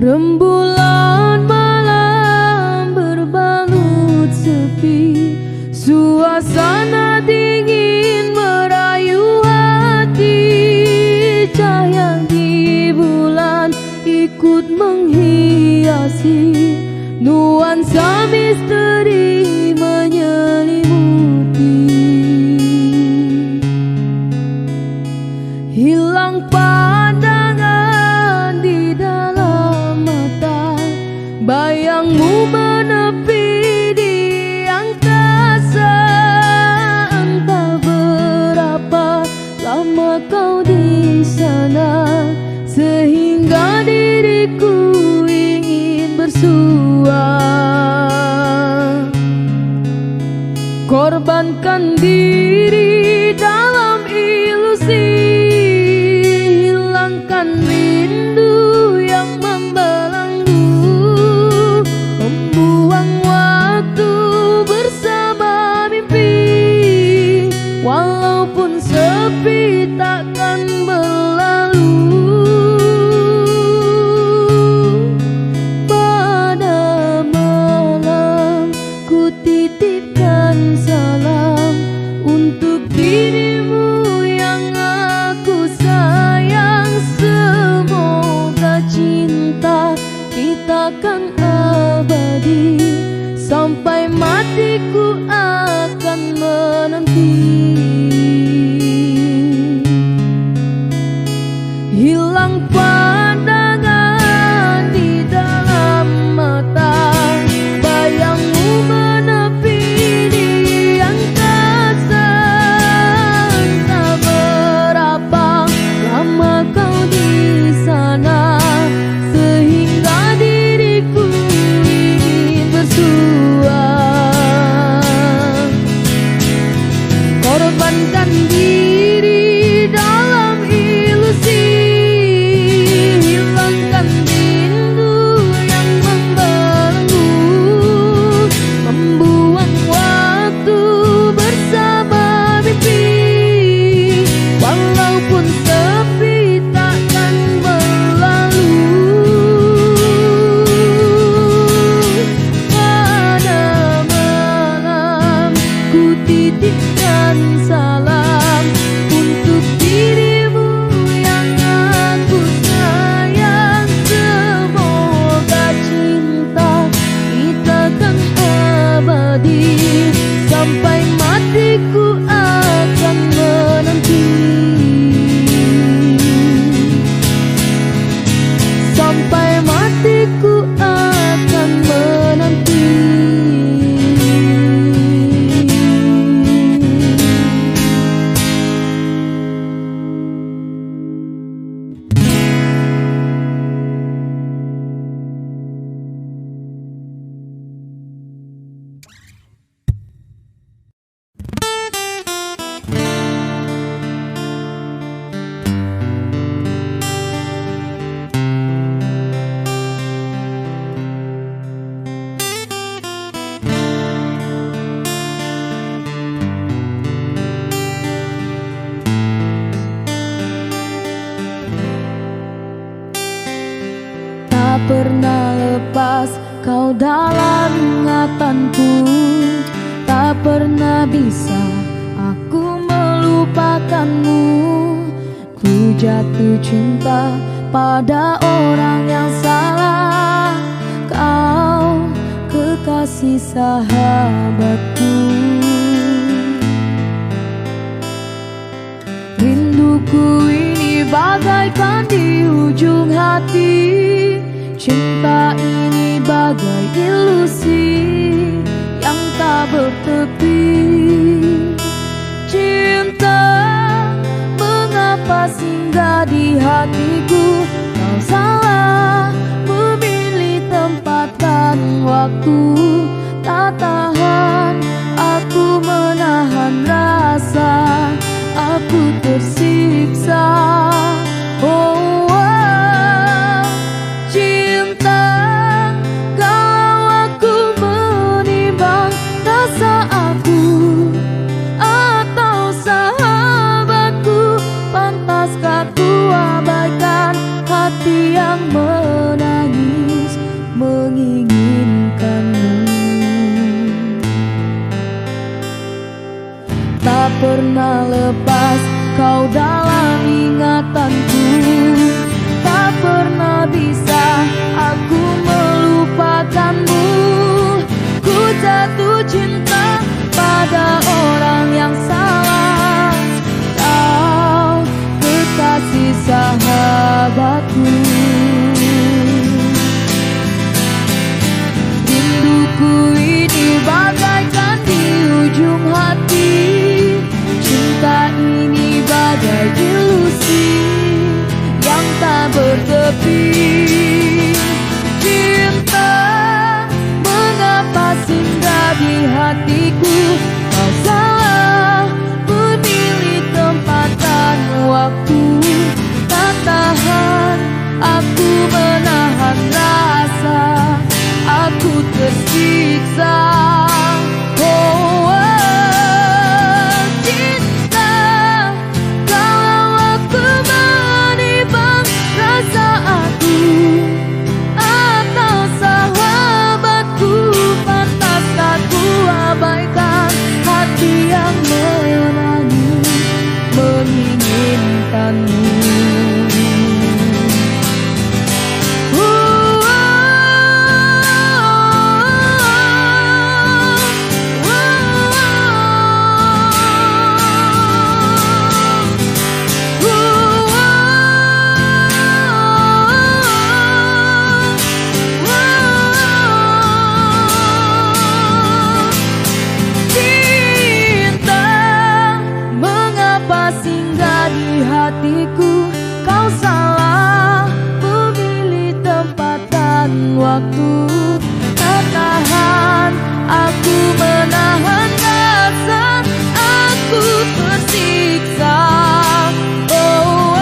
Rembulan malam berbalut sepi, suasana dingin merayu hati. Cahaya di bulan ikut menghiasi, nuansa misteri menyelimuti. Hilang pandangan di dalam mata, bayangmu menepi di angkasa. Entah berapa lama kau di sana, sehingga diriku ingin bersua. Korbankan diri dalam ilusi, hilangkan rindu yang membelenggu, membuang waktu bersama mimpi. Walaupun sepi takkan berlalu, pada malam ku titipkan salam untuk dirimu yang aku sayang. Semoga cinta kita kan abadi, sampai matiku akan menanti. Hilang pandangan di dalam mata, bayangmu menepi di angkasa. Entah berapa lama kau di sana, sehingga diriku ingin bersua. Korbankan diri dalam ilusi, hilangkan rindu yang membelenggu, membuang waktu bersama mimpi. Walaupun sepi takkan berlalu, pada malam ku titipkan salam untuk dirimu yang aku sayang. Semoga cinta kita kan abadi, sampai matiku akan menanti. Sampai matiku akan menanti. Tak pernah lepas kau dalam ingatanku, tak pernah bisa aku melupakanmu. Ku jatuh cinta pada orang yang salah, kau kekasih sahabatku. Rinduku ini bagaikan di ujung hati, cinta ini bagai ilusi yang tak bertepi. Cinta, mengapa singgah di hatiku? Kau salah memilih tempat dan waktu. Tak tahan aku menahan rasa, aku tersiksa. Oh, cinta, kalau aku menimbang rasa aku atau sahabatku, pantaskah ku abaikan hati yang menangis? ingatanku. Tak pernah bisa aku melupakanmu. Ku jatuh cinta pada orang yang salah. Kau kekasih sahabatku. Rinduku ini bagaikan di ujung hati. Cinta ini bagai ilusi yang tak bertepi. Cinta, mengapa singgah di hatiku? Kau salah memilih tempat dan waktu. Tak tahan aku menahan rasa, aku tersiksa. Oh, cinta, kalau aku menimbang rasa aku atau sahabatku, pantaskah ku abaikan hati yang menangis menginginkanmu? Hatiku, kau salah memilih tempat dan waktu. Tak tahan aku menahan rasa, aku tersiksa. Oh,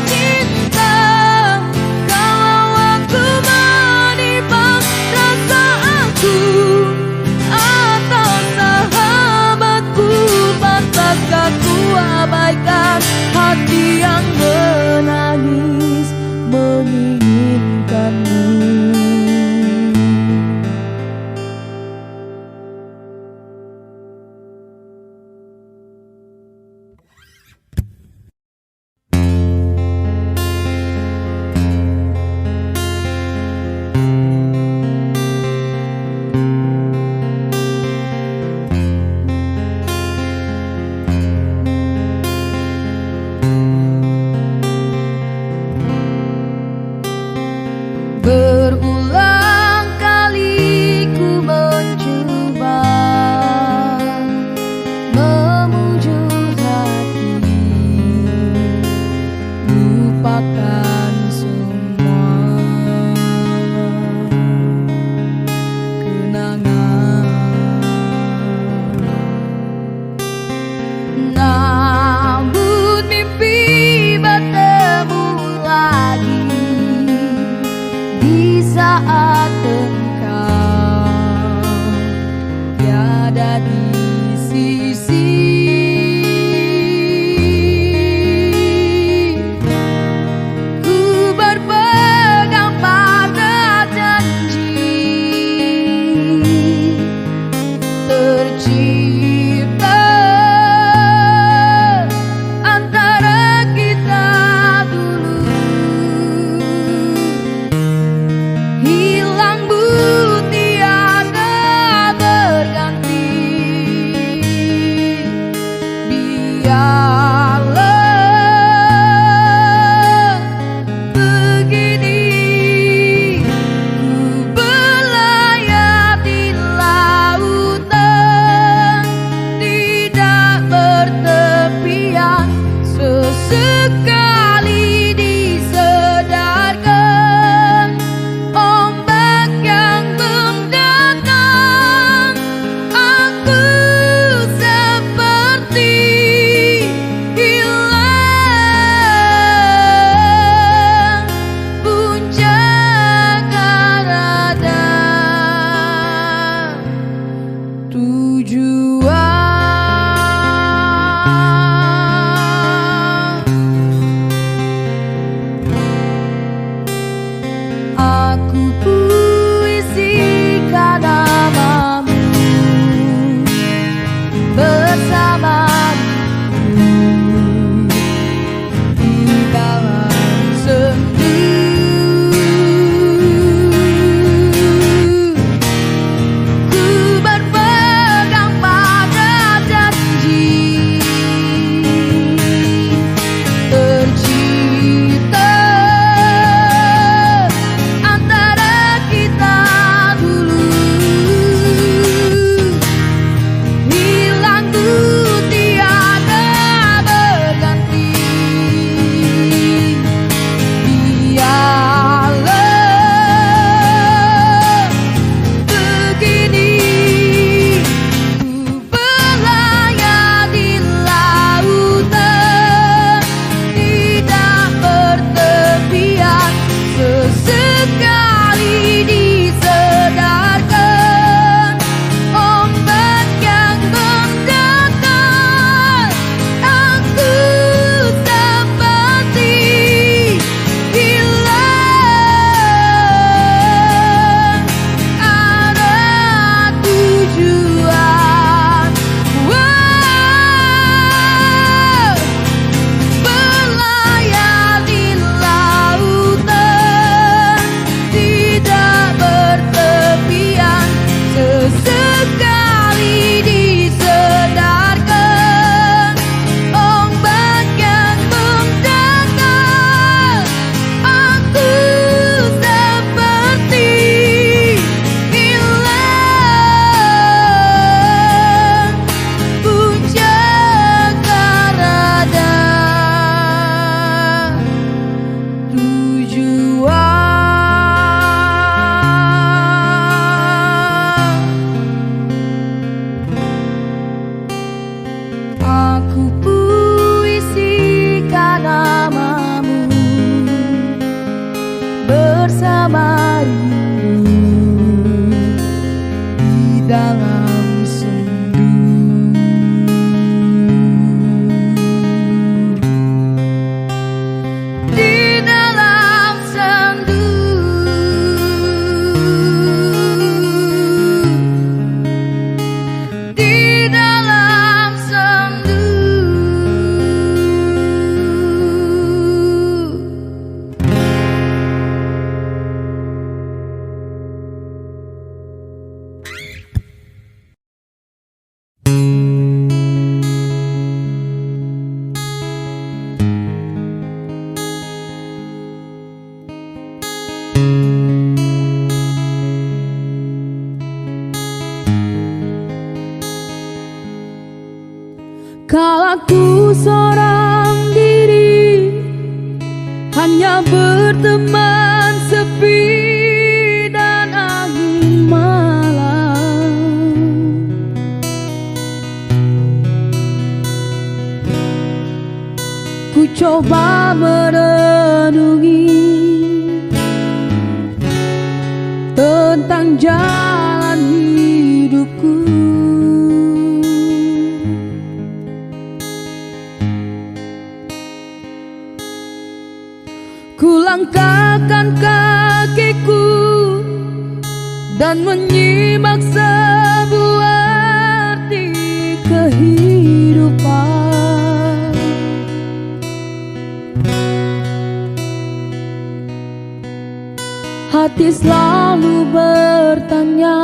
cinta, kalau aku menimbang rasa aku atau sahabatku, pantaskah ku abaikan hati yang menangis menginginkanmu? Berulang kali ku mencoba memujuk hati, lupakan semua kenangan. Namun mimpi bertemu lagi di saat engkau tiada di sisi. Ku berpegang pada janji tercipta antara kita dulu. Hilang bu tiada berganti. Biarlah begini ku berlayar di lautan tidak bertepian. Sesekali disedarkan ombak yang mendatang. Aku seperti hilang puncak ada tujuan. seorang diri, hanya berteman sepi dan angin malam. Ku coba merenungi tentang jalan hidupku. Ku langkahkan kakiku dan menyimak sebuah arti kehidupan. Hati selalu bertanya,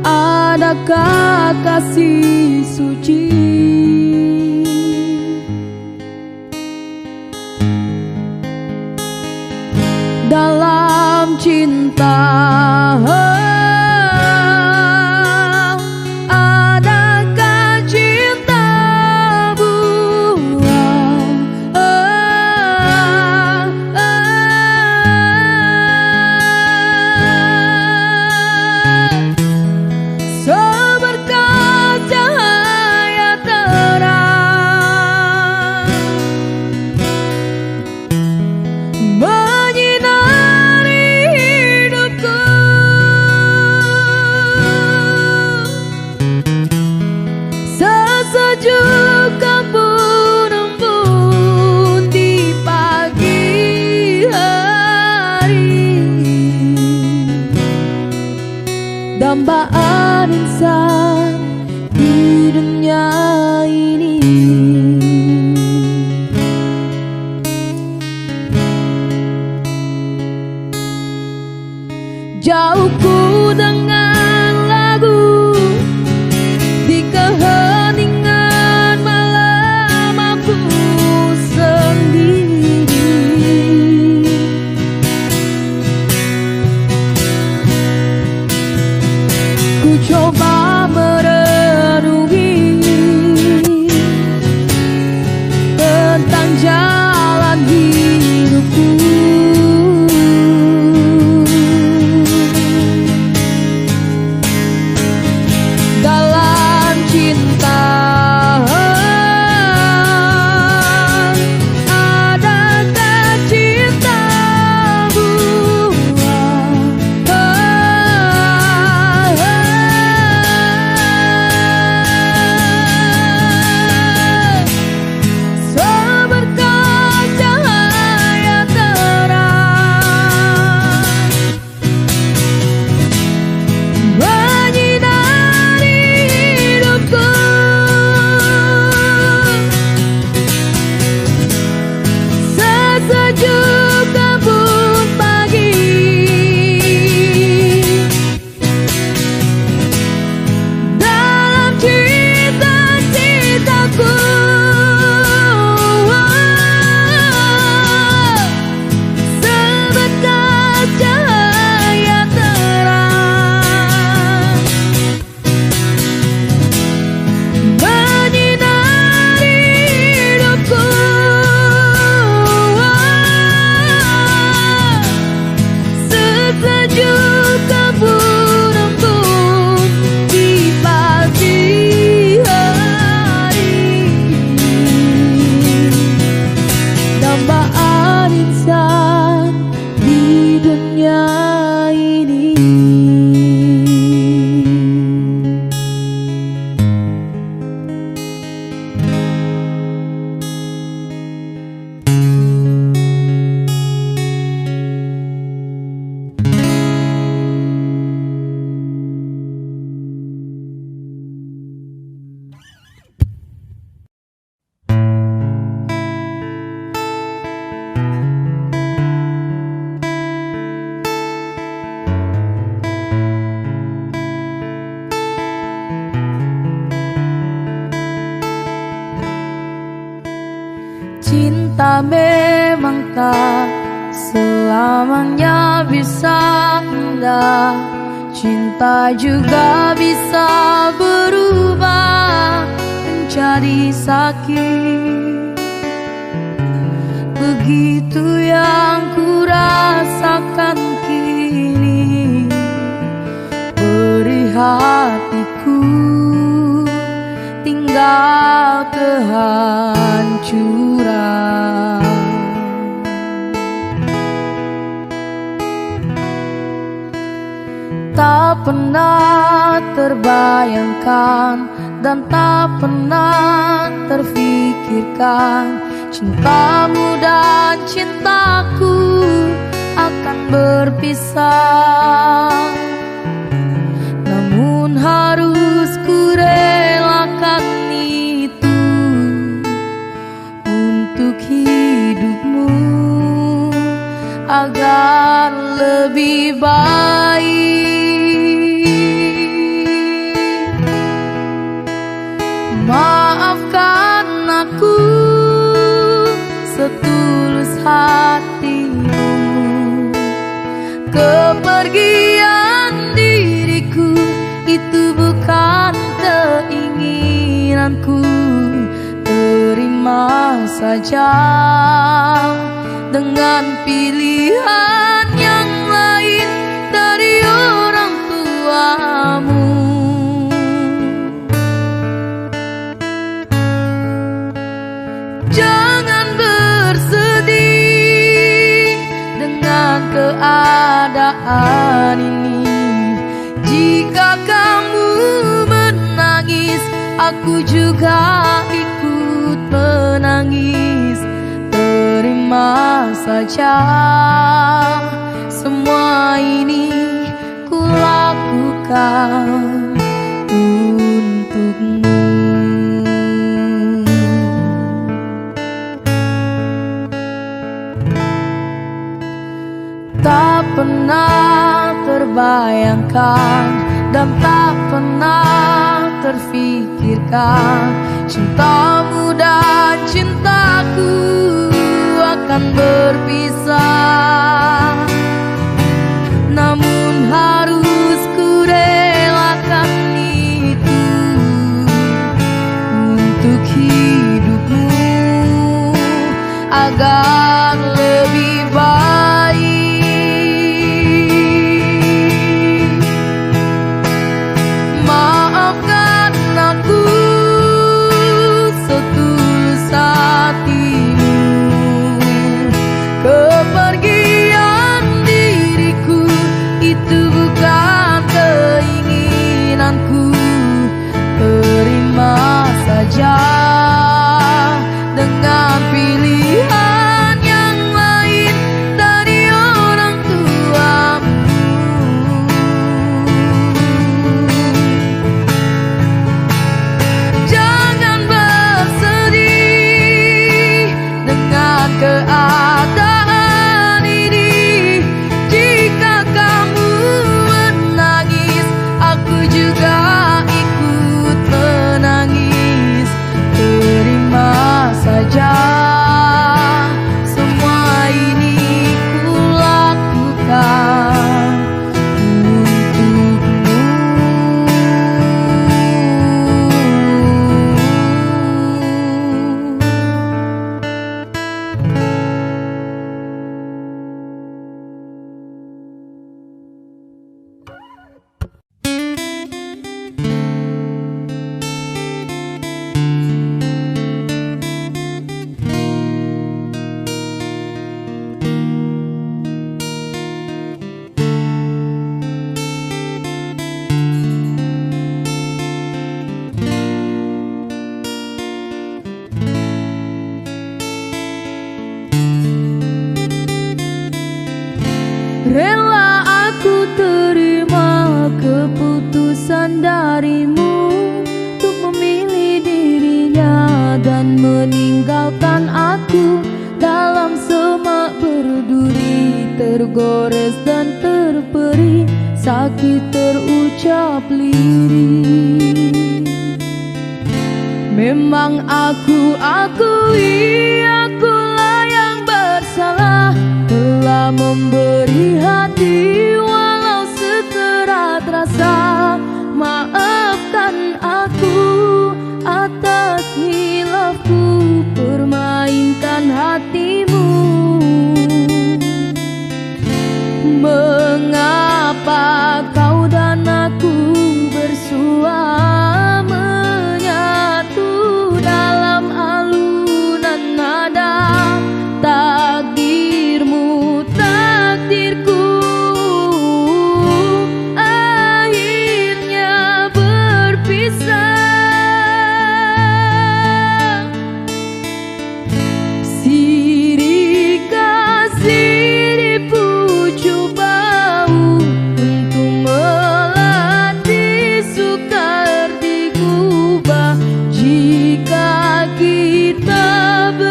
adakah kasih suci dalam cinta? Adakah cinta buang? Seberkas cahaya terang sejuk embun-embun di pagi hari, dambaan insan di dunia ini. Jauhku dengan lagu di keheningan malam aku sendiri. Ku coba merenungi tentang jalan hidupku. Dalam cinta, adakah cinta buang? Seberkas cahaya terang menyinari hidupku. Sesejuk embun pagi dalam cita-citaku. Seberkas cahaya terang menyinari hidupku. Sesejuk embun-embun di pagi hari, dambaan insan di dunia ini. Cinta memang tak selamanya bisa indah, cinta juga bisa berubah menjadi sakit. Begitu yang ku rasakan kini, beri hatiku tinggal kehancuran. Tak pernah terbayangkan dan tak pernah terfikirkan cintamu dan cintaku akan berpisah. Namun harus ku relakan itu untuk hidupmu agar lebih baik. Maafkan aku setulus hatimu, kepergian diriku itu bukan keinginanku. Terima saja dengan pilihan yang lain dari orang tuamu. Jangan bersedih dengan keadaan ini. Jika kamu menangis, aku juga ikut menangis. Terima saja semua ini ku lakukan untukmu. Tak pernah terbayangkan dan tak pernah terfikirkan cintamu dan cintaku akan berpisah. Namun harus ku relakan itu untuk hidupmu agar lebih baik. Maafkan aku setulus hatimu, kepergian diriku itu bukan keinginanku. Terima saja dengan pilihan yang lain dari orang tuamu. Jangan bersedih dengan keadaan ini. Jika kamu menangis, aku juga ikut menangis. Terima saja semua ini ku lakukan untukmu. Rela aku terima keputusan darimu untuk memilih dirinya dan meninggalkan aku dalam semak berduri, tergores dan terperi, sakit terucap lirih. Memang aku akui akulah yang bersalah, telah memberi hati walau sekerat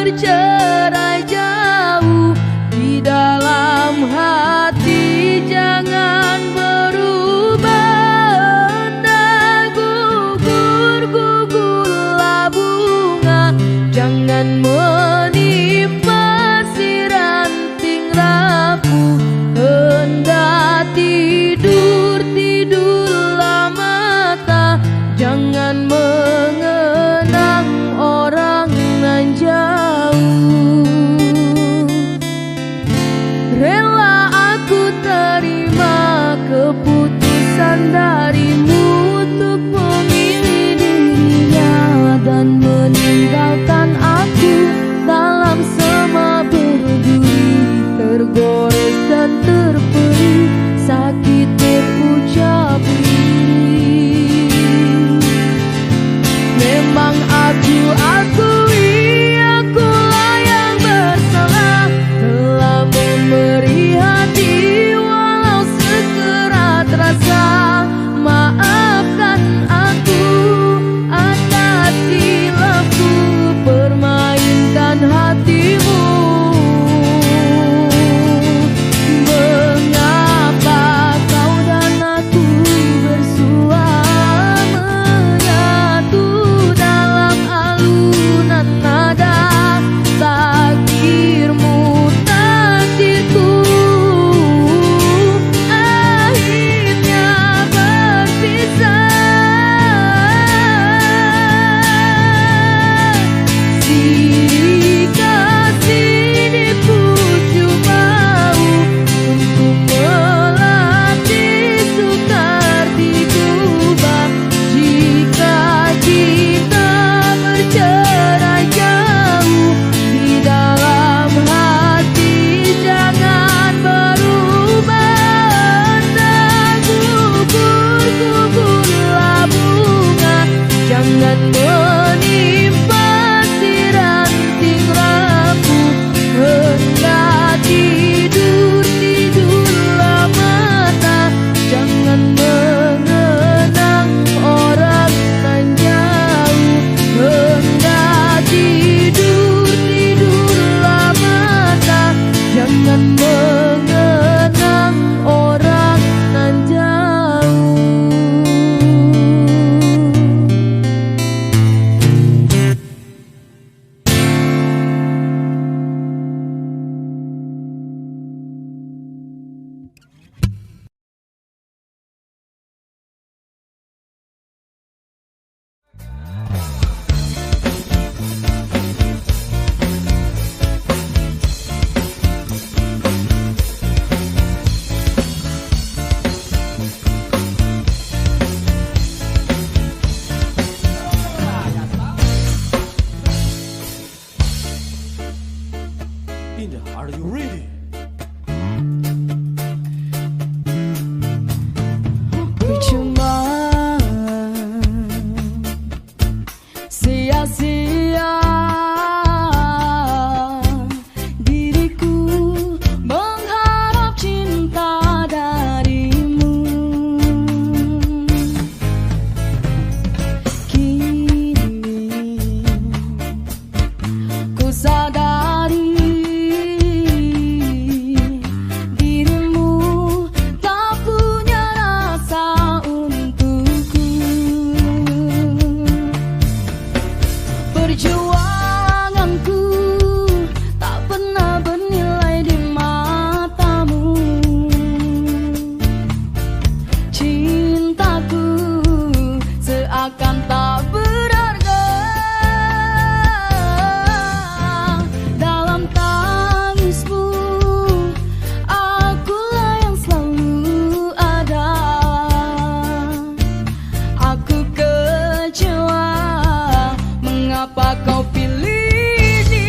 bercerai jauh, di dalam hati jangan berubah. Entah gugur-gugurlah bunga, jangan menimpa si ranting rapuh. Hendak tidur-tidurlah mata, jangan mengenang orang nan jauh. Rela aku terima keputusan darimu untuk memilih dirinya dan meninggalkan aku dalam sema berduri, tergores dan terperi, sakit terucap lirih. Memang aku akui akulah yang bersalah, telah memberi hati walau sekerat rasa. Maafkan aku atas silapku permainkan hatimu. Mengapa kau dan aku bersua menyatu dalam alunan nada? Takdirmu takdirku, akhirnya berpisah. Silih kasih di pucuk bau untuk melatih sukar digubah. Jika kita bercerai jauh, di dalam hati jangan berubah. Entah gugur-gugurlah bunga, jangan menimpa si ranting rapuh. Hendak tidur-tidurlah mata, jangan mengenang orang nan jauh. Hendak tidur-tidurlah mata, jangan mengenang orang nan jauh. Indah, are you ready? Percuma sia-sia diriku mengharap cinta darimu. Kini ku sadari perjuanganku tak pernah bernilai di matamu. Cintaku seakan tak berharga dalam tangismu. Akulah yang selalu ada. Aku kecewa, mengapa kau pilih dia?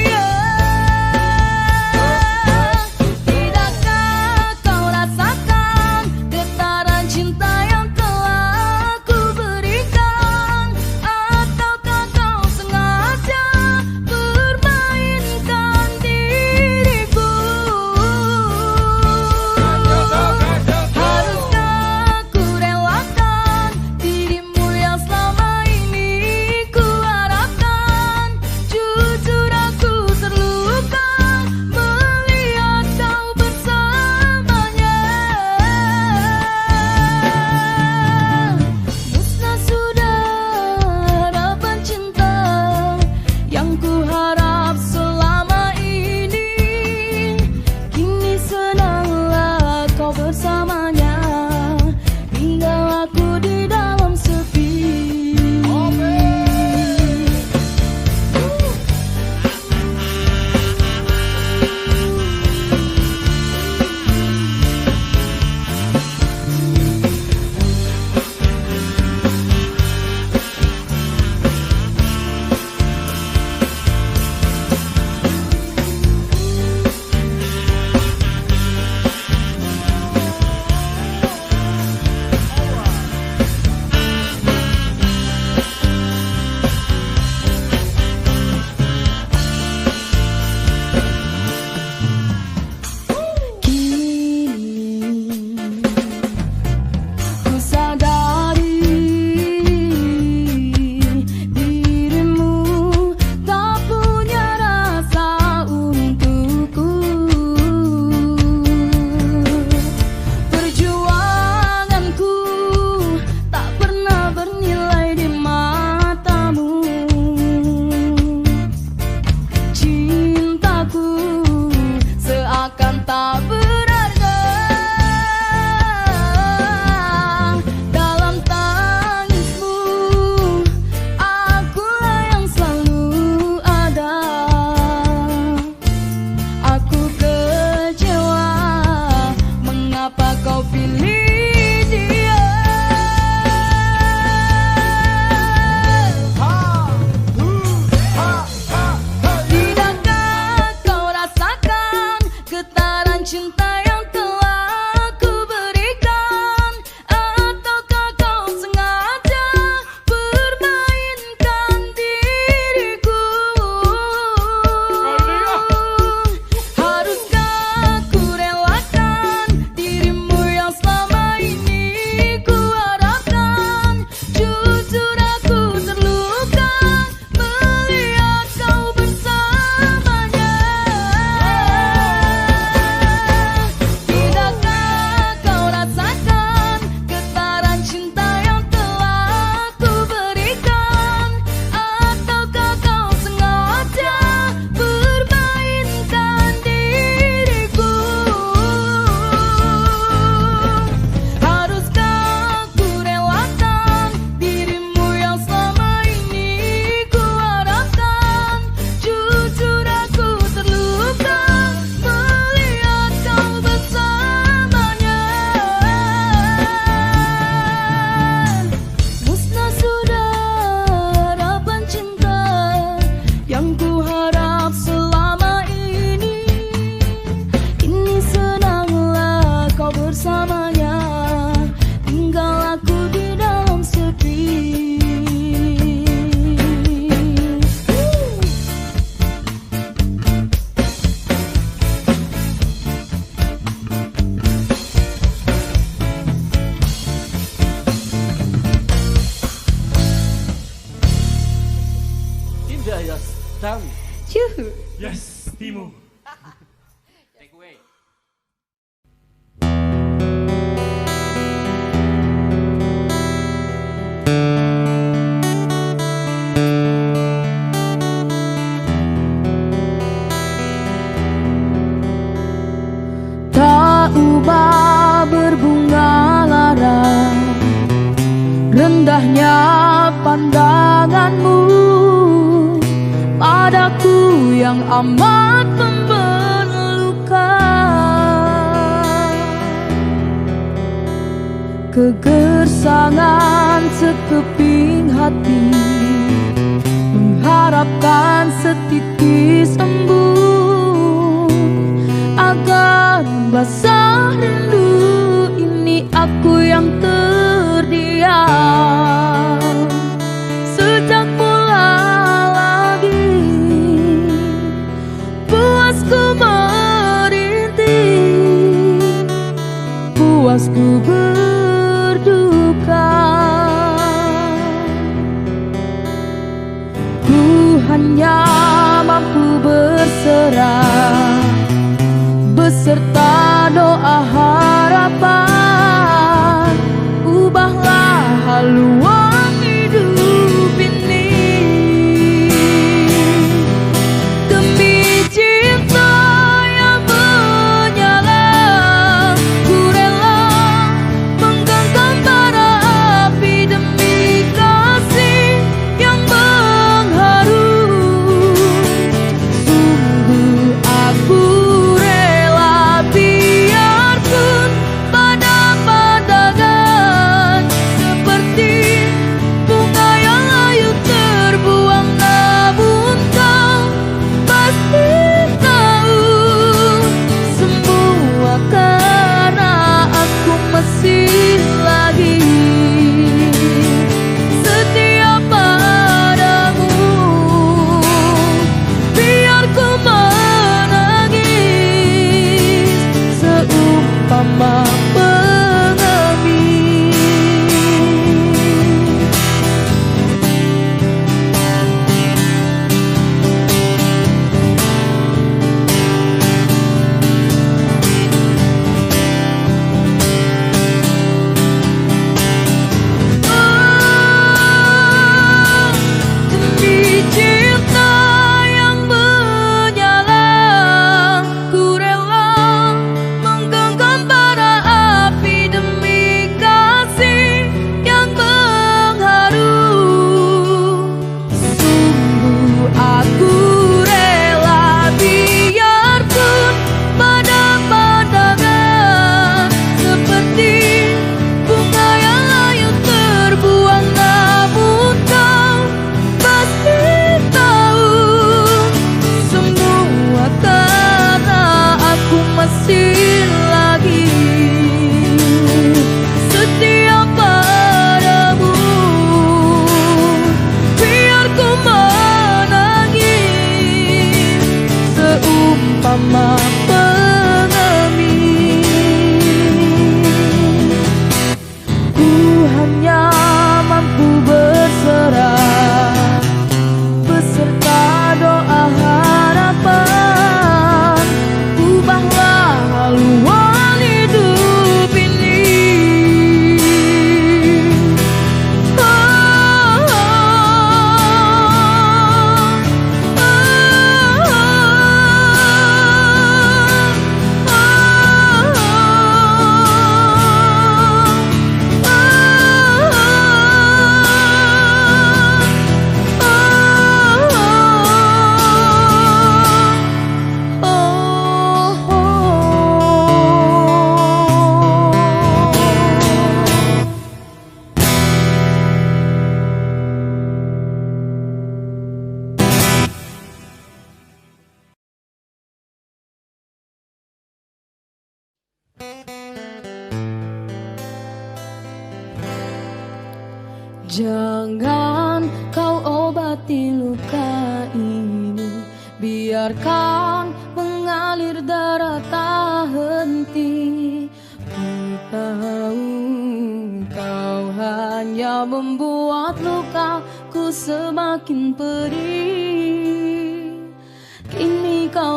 Yuhu. Yes, Timo. Take away. Tak ubah berbunga lara, rendahnya pandanganmu padaku yang amat membelukan. Kegersangan sekeping hati mengharapkan setitis embun agar basah rindu ini aku yang terdiam. Sejak mula lagi puasku merintih, puasku berduka. Ku hanya mampu berserah beserta doa harapan, ubahlah haluan hidup ini. Demi cinta yang menyala, ku rela menggenggam bara api. Demi kasih yang mengharu, sungguh aku rela biarpun pada pandangan seperti bunga yang layu terbuang. Namun kau pasti tahu semua karena aku masih lagi setia padamu. Biar ku menangis seumpama pengemis. Demi cinta yang menyala, ku rela menggenggam bara api. Demi kasih yang mengharu, sungguh aku rela biarpun pada pandangan seperti bunga yang layu terbuang. Namun kau pasti tahu semua karena aku masih lagi setia padamu. Biar ku menangis seumpama pengemis. Ku hanya mampu berserah beserta doa harapan, ubahlah haluan hidup ini. Oh, oh, oh, jangan kau obati luka ini, biarkan mengalir darah tak henti. Ku tahu kau hanya membuat lukaku semakin pedih.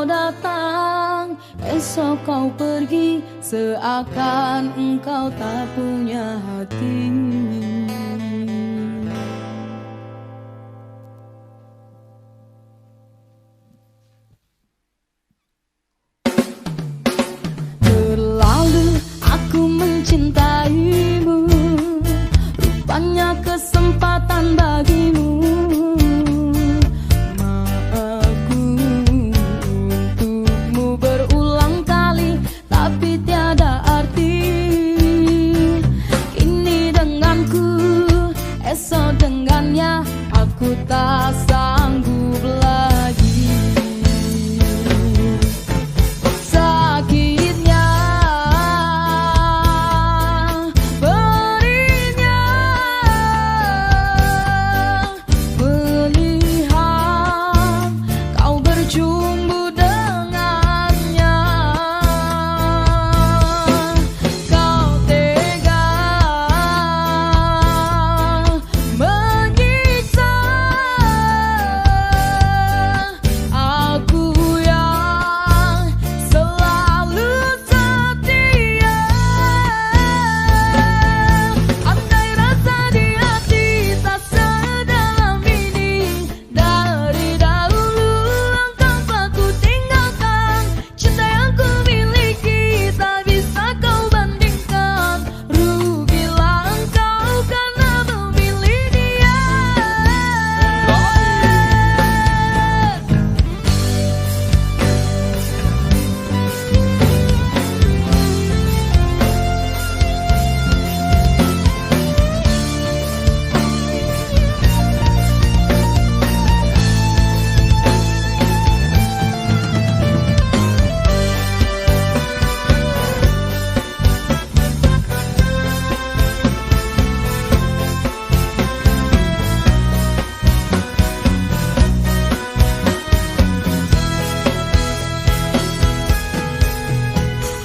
kau datang, esok kau pergi, seakan engkau tak punya hati. Terlalu aku mencintaimu, rupanya kesempatan bagimu. Maafku untukmu berulang kali, tapi tiada arti. Kini denganku, esok dengannya, aku tak sanggup lagi. Sakitnya, perihnya, melihat kau berjumpa dengannya. Kau tega menyiksa aku yang selalu setia. Andai rasa di hati tak sedalam ini, dari dahulu engkau aku tinggalkan. Cinta yang ku miliki tak bisa kau bandingkan. Rugilah engkau karena memilih dia.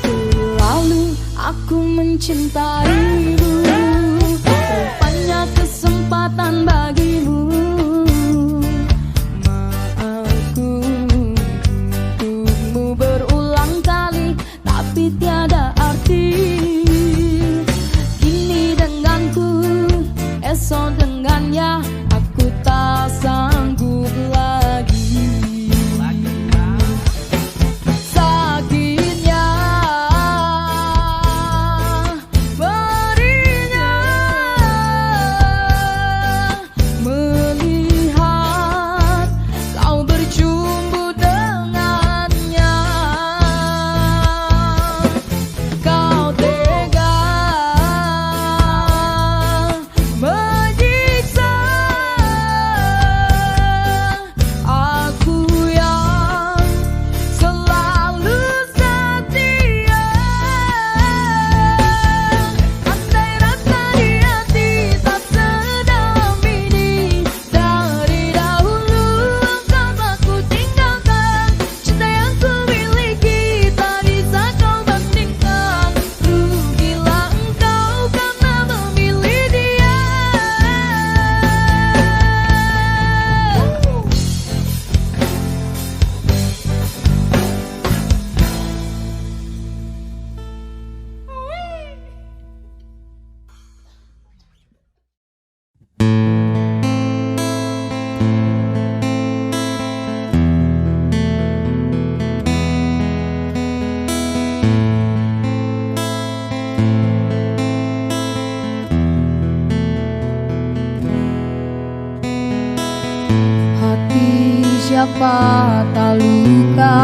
Terlalu aku mencintaimu, rupanya kesempatan bagimu. Maafku untukmu berulang kali, tapi tiada arti. Kini denganku, esok dengannya, aku tak sanggup lagi. Sakitnya, perihnya, melihat kau berjumpa dengannya. Kau tega menyiksa aku yang selalu setia. Andai rasa di hati tak sedalam ini, dari dahulu engkau aku tinggalkan. Cinta yang ku miliki tak bisa kau bandingkan. Rugilah engkau karena memilih dia. Hati siapa tak luka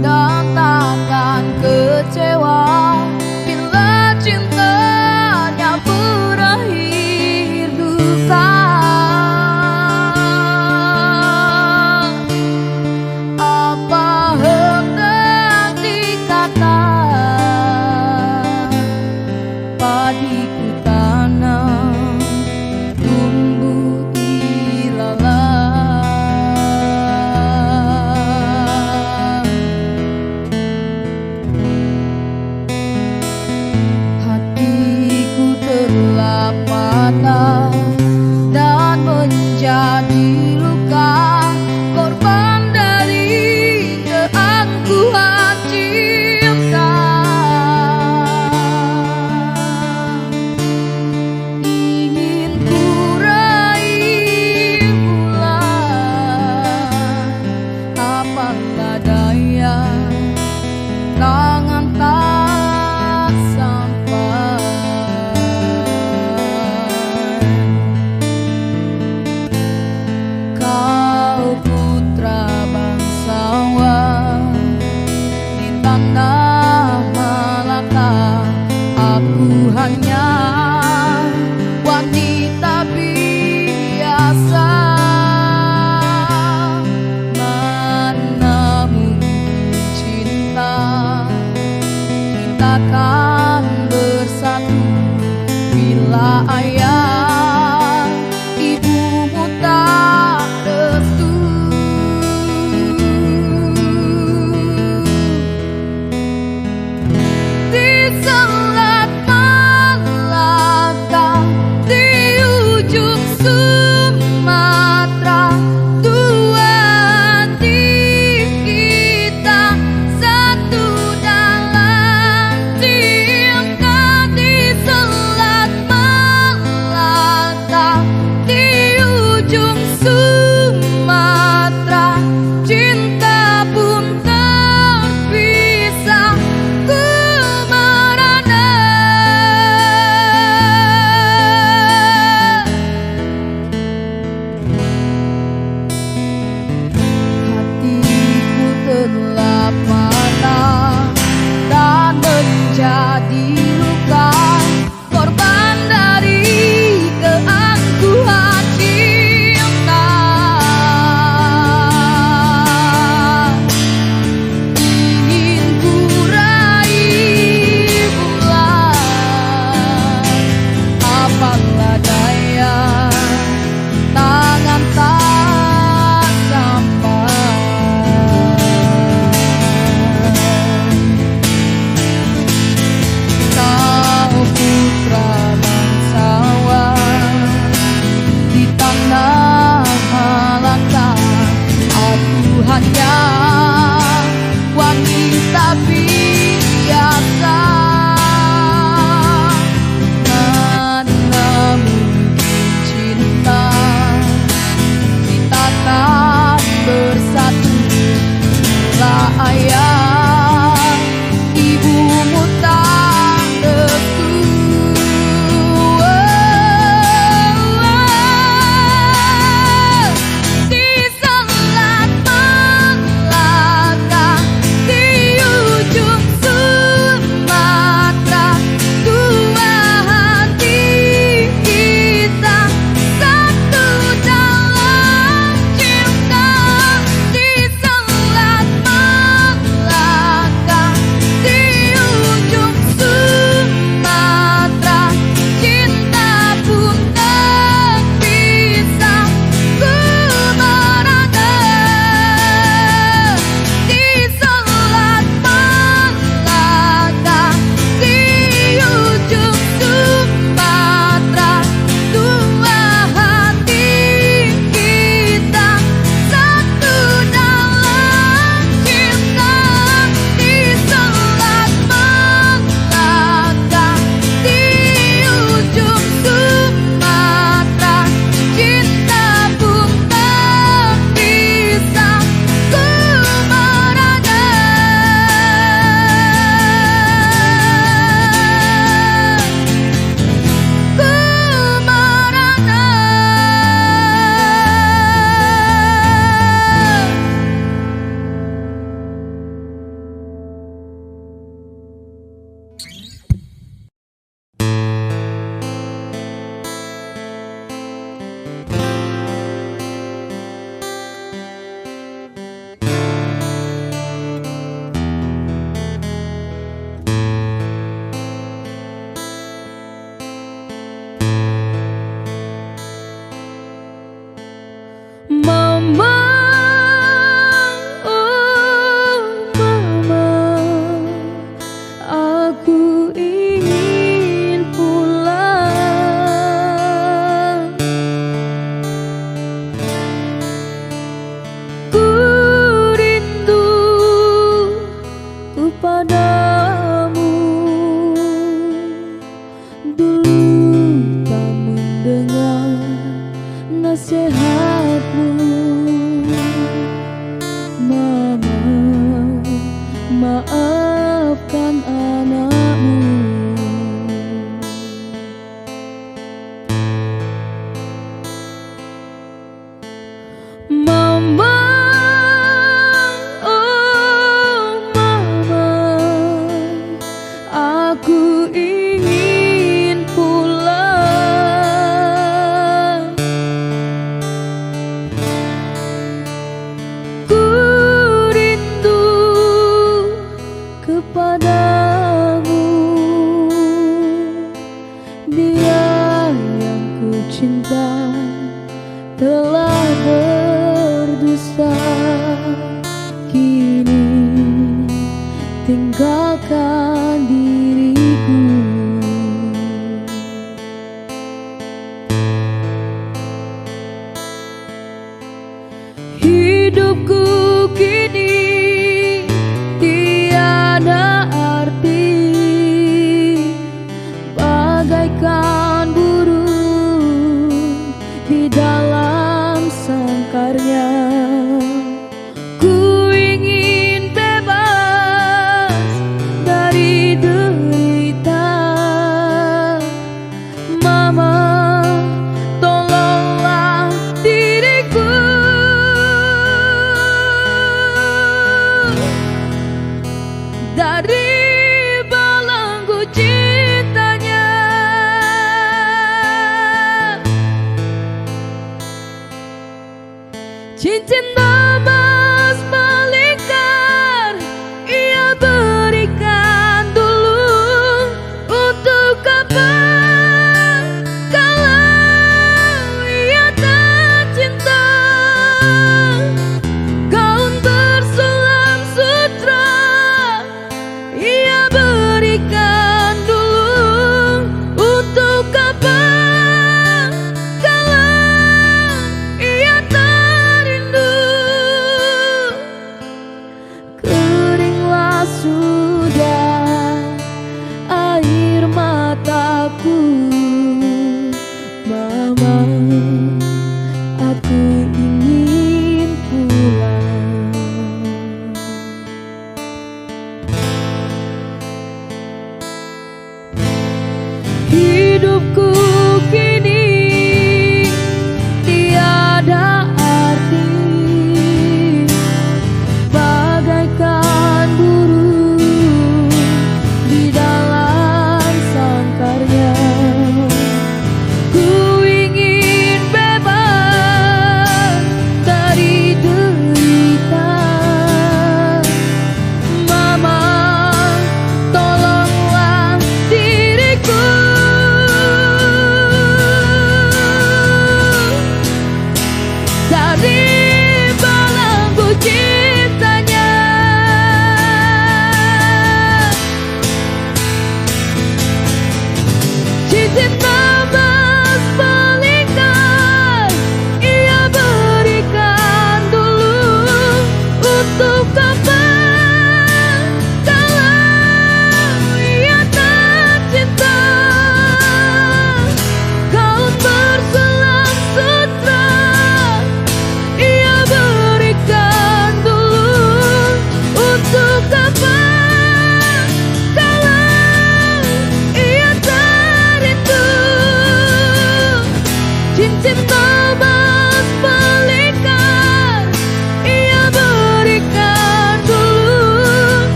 dan takkan kecewa bila cintanya berakhir duka. Apa hendak dikata, padiku tanam tumbuh ilalang. hanya wanita biasa. Mana mungkin cinta kita tak bersatu. Lah ayah ibumu tak restu. Di Selat Malaka, di ujung Sumatera, dua hati kita satu dalam cinta. Di Selat Malaka,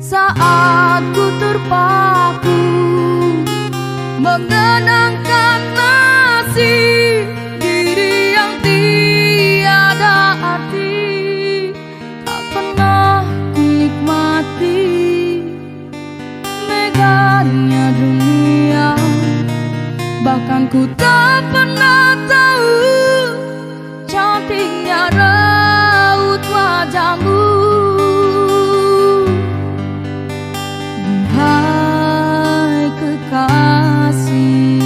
saat ku terpaku mengenangkan nasib diri yang tiada arti. Tak pernah ku nikmati megahnya dunia, bahkan ku tak pernah tahu cantiknya raut wajahmu. Hai kekasih,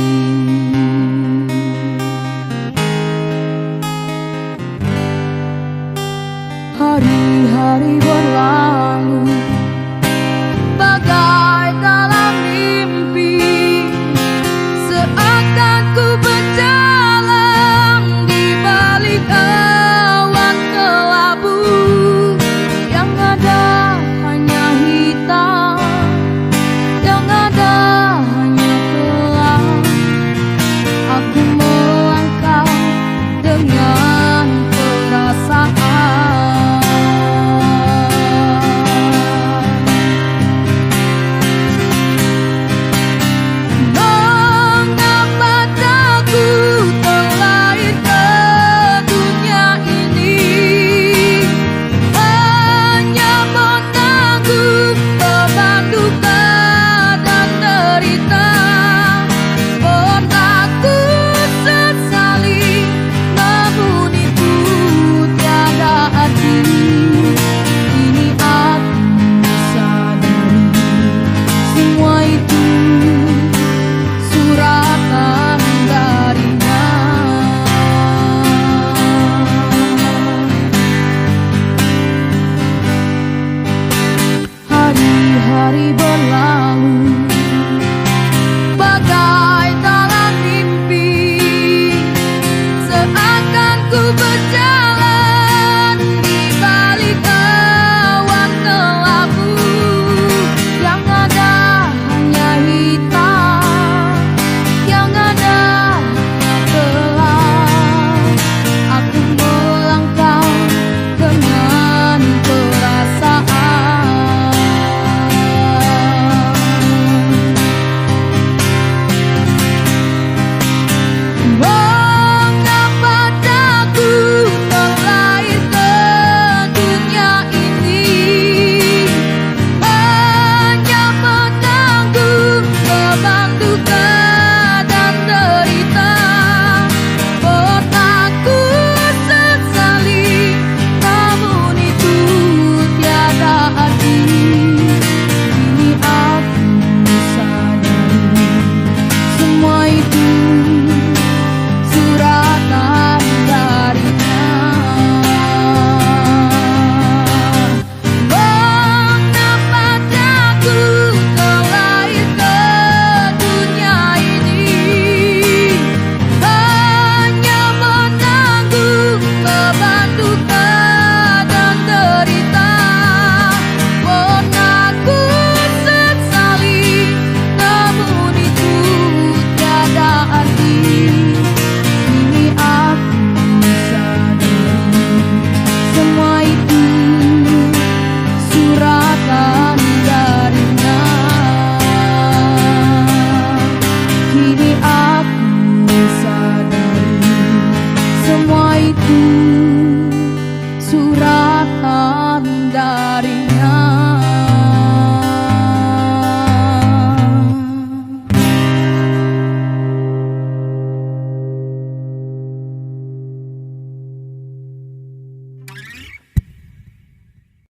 hari-hari berlalu bagai dalam mimpi, seakan ku berjalan di balik awan kelabu. Yang ada hanya hitam, yang ada hanya gelap. Aku melangkah dengan perasaan. Mengapa aku terlahir ke dunia ini, hanya menanggung beban duka dan derita. Pernah ku sesali, namun itu tiada arti. Kini aku sadari semua itu suratan darinya. Hari-hari berlalu bagai dalam mimpi, seakan ku berjalan di balik awan kelabu. Yang ada hanya hitam, yang ada hanya gelap. Aku melangkah dengan perasaan. Mengapa aku terlahir ke dunia ini, hanya menanggung beban duka dan derita. Pernah ku sesali, namun itu tiada arti. Kini aku sadari semua itu suratan darinya. Mengapa aku terlahir ke dunia ini, hanya menanggung beban duka dan derita. Pernah ku sesali, namun itu tiada arti. Kini aku sadari semua itu suratan darinya. Kini aku sadari semua itu